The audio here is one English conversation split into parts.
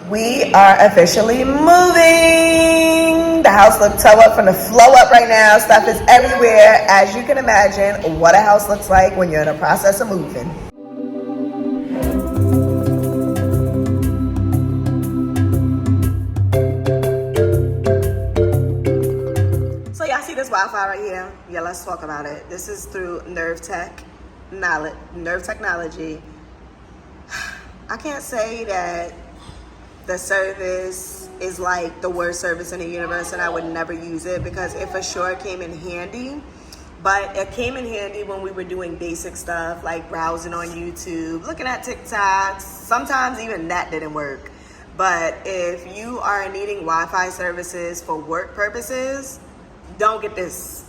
We are officially moving. The house looks toe up from the flow up right now. Stuff is everywhere. As you can imagine, what a house looks like when you're in the process of moving. So y'all see this Wi-Fi right here? Yeah, let's talk about it. This is through Nerve Technology. I can't say that the service is like the worst service in the universe and I would never use it, because it for sure came in handy. But it came in handy when we were doing basic stuff like browsing on YouTube, looking at TikToks. Sometimes even that didn't work. But if you are needing Wi-Fi services for work purposes, don't get this.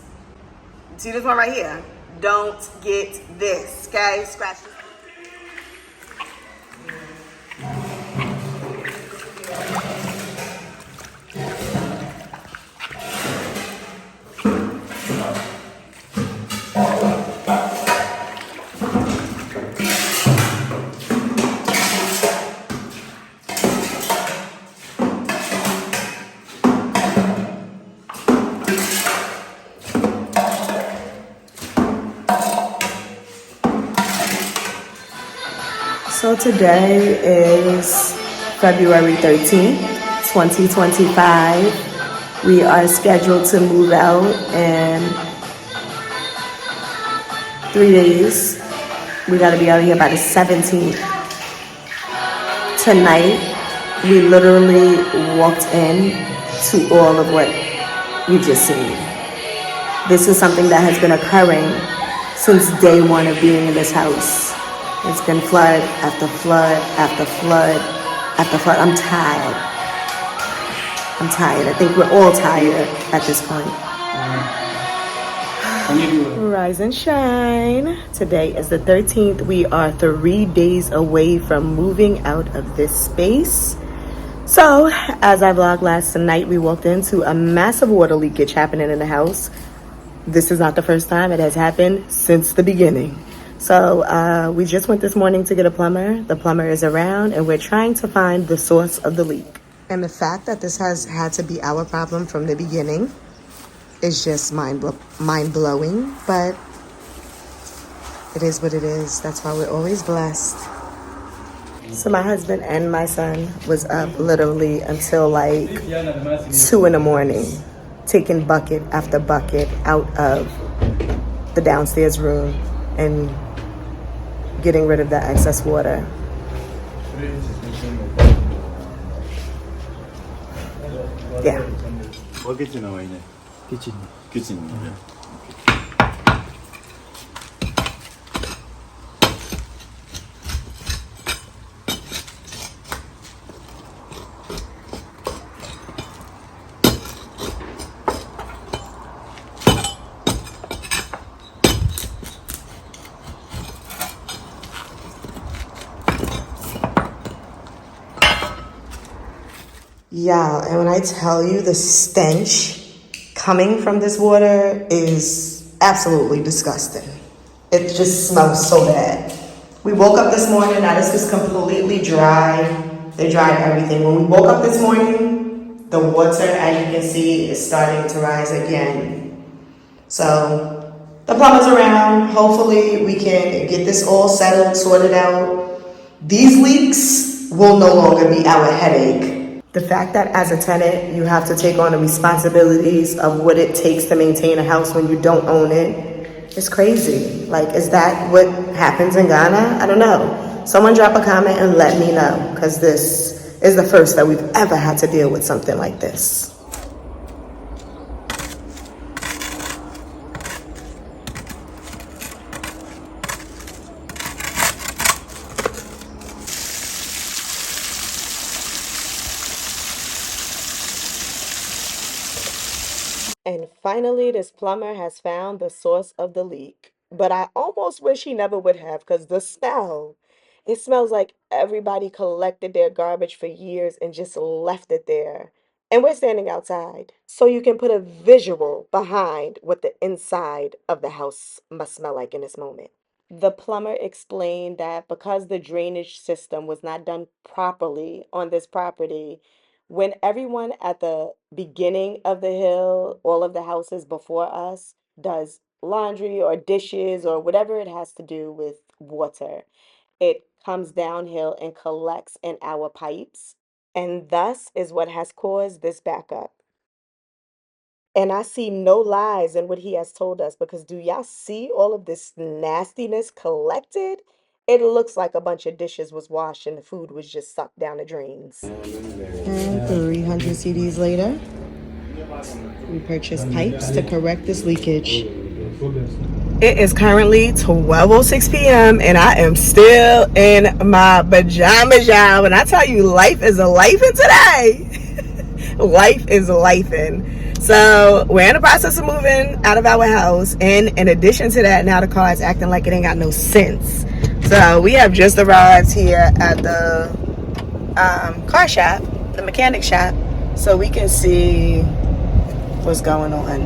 See this one right here? Don't get this, okay? Scratch this. So today is February 13th, 2025. We are scheduled to move out in 3 days. We got to be out of here by the 17th. Tonight, we literally walked in to all of what you just seen. This is something that has been occurring since day one of being in this house. It's been flood after flood after flood after flood. I'm tired. I think we're all tired at this point. Rise and shine. Today is the 13th. We are 3 days away from moving out of this space. So, as I vlogged last night, we walked into a massive water leakage happening in the house. This is not the first time. It has happened since the beginning. So we just went this morning to get a plumber. The plumber is around, and we're trying to find the source of the leak. And the fact that this has had to be our problem from the beginning is just mind-blowing. But it is what it is. That's why we're always blessed. So my husband and my son was up literally until like 2 in the morning, taking bucket after bucket out of the downstairs room and getting rid of that excess water. Yeah. Kitchen. Yeah, and when I tell you the stench coming from this water is absolutely disgusting. It just smells so bad. We woke up this morning, now this is completely dry. They dried everything. When we woke up this morning, the water, as you can see, is starting to rise again. So the plumber's around. Hopefully we can get this all settled, sorted out. These leaks will no longer be our headache. The fact that as a tenant, you have to take on the responsibilities of what it takes to maintain a house when you don't own it is crazy. Like, is that what happens in Ghana? I don't know. Someone drop a comment and let me know, because this is the first that we've ever had to deal with something like this. And finally, this plumber has found the source of the leak. But I almost wish he never would have, because the smell, it smells like everybody collected their garbage for years and just left it there. And we're standing outside. So you can put a visual behind what the inside of the house must smell like in this moment. The plumber explained that because the drainage system was not done properly on this property, when everyone at the beginning of the hill, all of the houses before us, does laundry or dishes or whatever it has to do with water, it comes downhill and collects in our pipes, and thus is what has caused this backup. And I see no lies in what he has told us because do y'all see all of this nastiness collected? It looks like a bunch of dishes was washed and the food was just sucked down the drains. And 300 CDs later, we purchased pipes to correct this leakage. It is currently 12:06 p.m. and I am still in my pajamas, y'all. When I tell you life is a life-in today, life is life-in. So we're in the process of moving out of our house, and in addition to that, now the car is acting like it ain't got no sense. So we have just arrived here at the car shop, the mechanic shop, so we can see what's going on.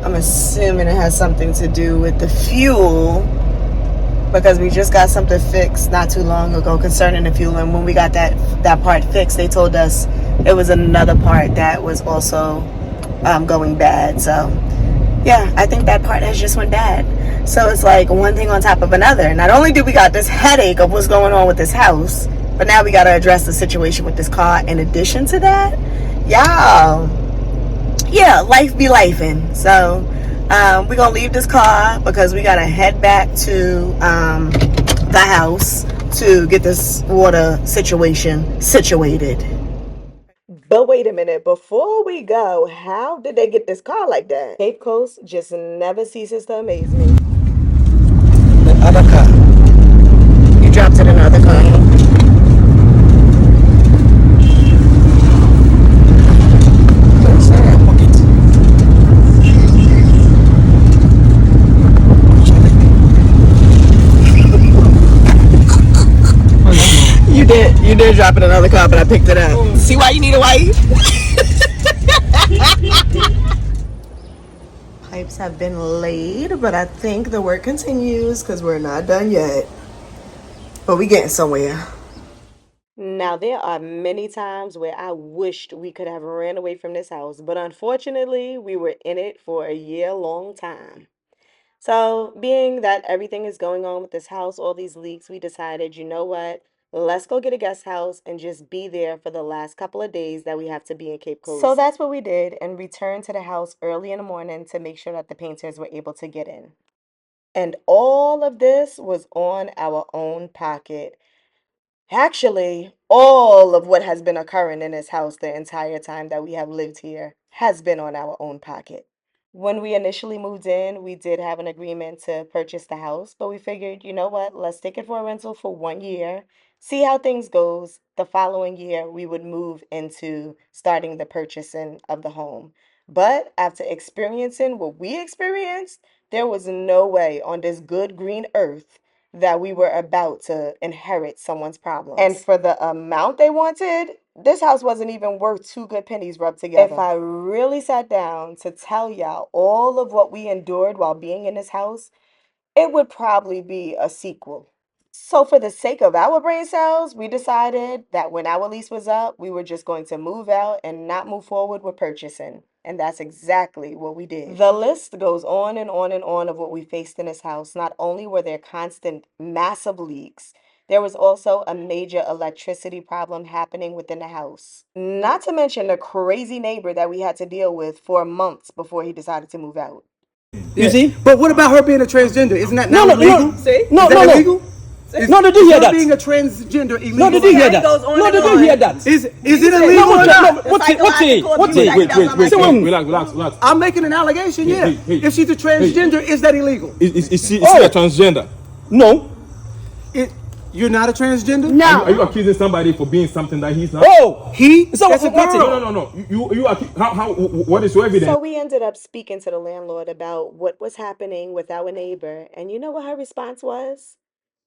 I'm assuming it has something to do with the fuel because we just got something fixed not too long ago concerning the fuel, and when we got that part fixed, they told us it was another part that was also going bad. So yeah, I think that part has just went bad. So it's like one thing on top of another. Not only do we got this headache of what's going on with this house, but now we got to address the situation with this car in addition to that. Y'all, yeah, life be lifing. So we're gonna leave this car because we gotta head back to the house to get this water situation situated. But wait a minute, before we go, how did they get this car like that? Cape Coast just never ceases to amaze me. The other car. You dropped it in the other car. You did drop it in another car, but I picked it up. See why you need a wife? Pipes have been laid, but I think the work continues because we're not done yet. But we getting somewhere. Now, there are many times where I wished we could have ran away from this house, but unfortunately, we were in it for a year-long time. So, being that everything is going on with this house, all these leaks, we decided, you know what? Let's go get a guest house and just be there for the last couple of days that we have to be in Cape Coast. So that's what we did and returned to the house early in the morning to make sure that the painters were able to get in. And all of this was on our own pocket. Actually, all of what has been occurring in this house the entire time that we have lived here has been on our own pocket. When we initially moved in, we did have an agreement to purchase the house, but we figured, you know what, let's take it for a rental for 1 year, see how things goes. The following year, we would move into starting the purchasing of the home. But after experiencing what we experienced, there was no way on this good green earth that we were about to inherit someone's problems. And for the amount they wanted, this house wasn't even worth two good pennies rubbed together. If I really sat down to tell y'all all of what we endured while being in this house, it would probably be a sequel. So, for the sake of our brain cells, we decided that when our lease was up, we were just going to move out and not move forward with purchasing. And that's exactly what we did. The list goes on and on and on of what we faced in this house. Not only were there constant, massive leaks, there was also a major electricity problem happening within the house. Not to mention the crazy neighbor that we had to deal with for months before he decided to move out. You see? But what about her being a transgender? Isn't that now illegal? See? No, Is that no, illegal? No, did you hear that? Being a transgender illegal? No, did you hear that? No, did you hear that? Is it illegal or not? Wait. Relax. I'm making an allegation, yeah. If she's a transgender, is that illegal? Is she a transgender? No. You're not a transgender? No. Are you accusing somebody for being something that he's not? Oh, That's a girl. No. You how what is your evidence? So we ended up speaking to the landlord about what was happening with our neighbor, and you know what her response was?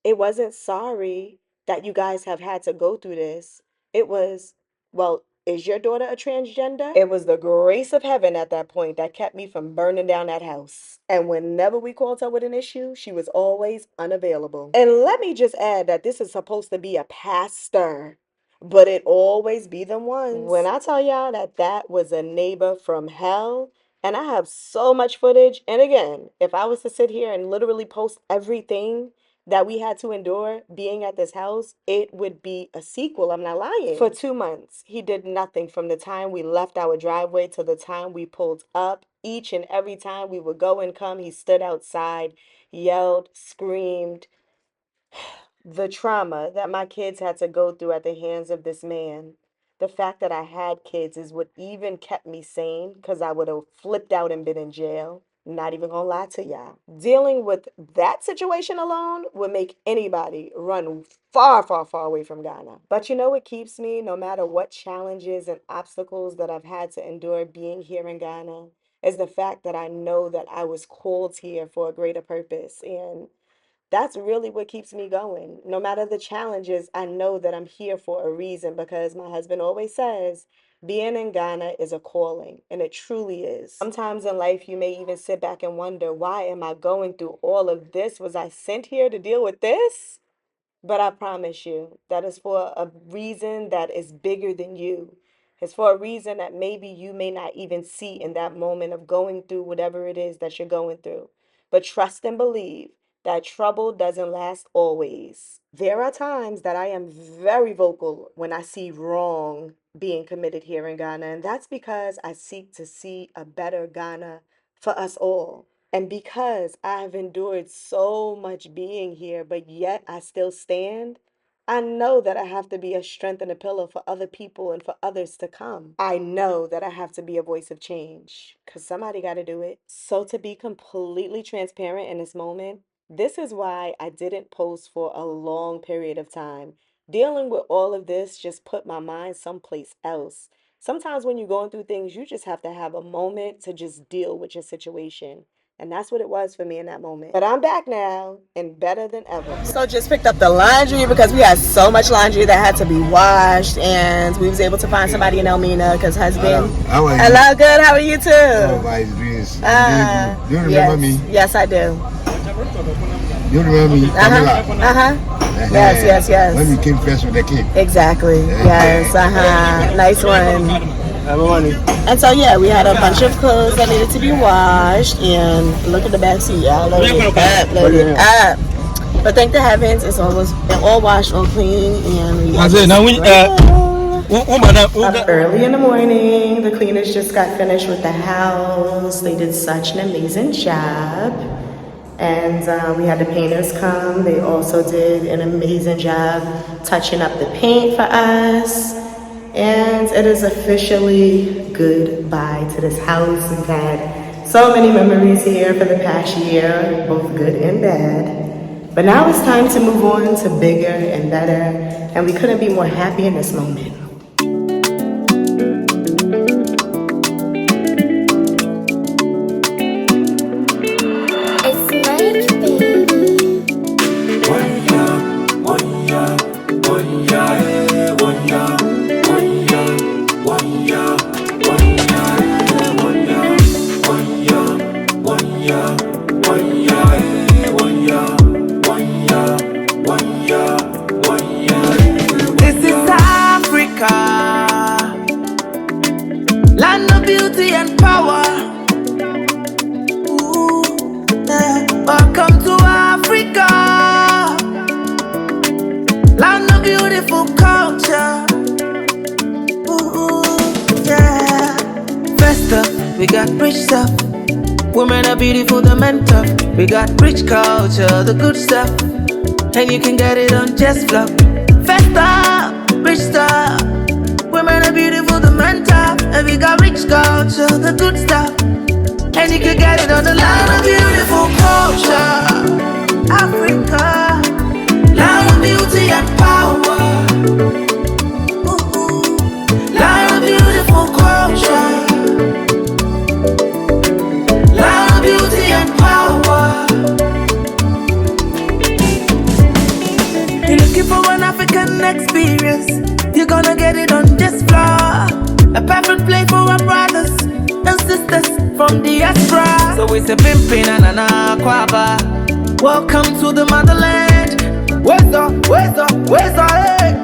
It wasn't sorry that you guys have had to go through this. It was, well, is your daughter a transgender? It was the grace of heaven at that point that kept me from burning down that house. And whenever we called her with an issue, she was always unavailable. And let me just add that this is supposed to be a pastor, but it always be them ones. When I tell y'all that that was a neighbor from hell, and I have so much footage. And again, if I was to sit here and literally post everything that we had to endure being at this house, it would be a sequel. I'm not lying. For 2 months, he did nothing from the time we left our driveway to the time we pulled up. Each and every time we would go and come, he stood outside, yelled, screamed. The trauma that my kids had to go through at the hands of this man. The fact that I had kids is what even kept me sane, because I would have flipped out and been in jail. Not even gonna lie to y'all. Dealing with that situation alone would make anybody run far, far, far away from Ghana. But you know what keeps me, no matter what challenges and obstacles that I've had to endure being here in Ghana, is the fact that I know that I was called here for a greater purpose. And that's really what keeps me going. No matter the challenges, I know that I'm here for a reason, because my husband always says, being in Ghana is a calling, and it truly is. Sometimes in life, you may even sit back and wonder, why am I going through all of this? Was I sent here to deal with this? But I promise you, that is for a reason that is bigger than you. It's for a reason that maybe you may not even see in that moment of going through whatever it is that you're going through. But trust and believe that trouble doesn't last always. There are times that I am very vocal when I see wrong being committed here in Ghana, and that's because I seek to see a better Ghana for us all. And because I've endured so much being here, but yet I still stand, I know that I have to be a strength and a pillar for other people and for others to come. I know that I have to be a voice of change, because somebody got to do it. So to be completely transparent in this moment, this is why I didn't post for a long period of time. Dealing with all of this just put my mind someplace else. Sometimes when you're going through things, you just have to have a moment to just deal with your situation. And that's what it was for me in that moment. But I'm back now and better than ever. So just picked up the laundry because we had so much laundry that had to be washed, and we was able to find somebody in Elmina because husband. How are you? Hello, good. How are you too? Oh, my dreams. Do you remember me? Yes, I do. You remember me? Pamela? Yes. When we came first with the kid. Exactly. Yes. Nice one. And so yeah, we had a bunch of clothes that needed to be washed, and look at the back seat, y'all. Load it up. But thank the heavens, it's all washed, all clean, and we up early in the morning. The cleaners just got finished with the house. They did such an amazing job. And we had the painters come. They also did an amazing job touching up the paint for us. And it is officially goodbye to this house. We've had so many memories here for the past year, both good and bad. But now it's time to move on to bigger and better, and we couldn't be more happy in this moment. We got rich stuff. Women are beautiful, the men tough. We got rich culture, the good stuff. And you can get it on Just Flop. Festa, rich stuff. Women are beautiful, the men tough. And we got rich culture, the good stuff. And you can get it on the Land of Beautiful Culture. Africa, land of beauty and power. Land of beautiful culture. You're looking for an African experience, you're gonna get it on Just Flop. from diaspora. So it's a pimpin' and an aquaba. Welcome to the motherland. Where's the, hey?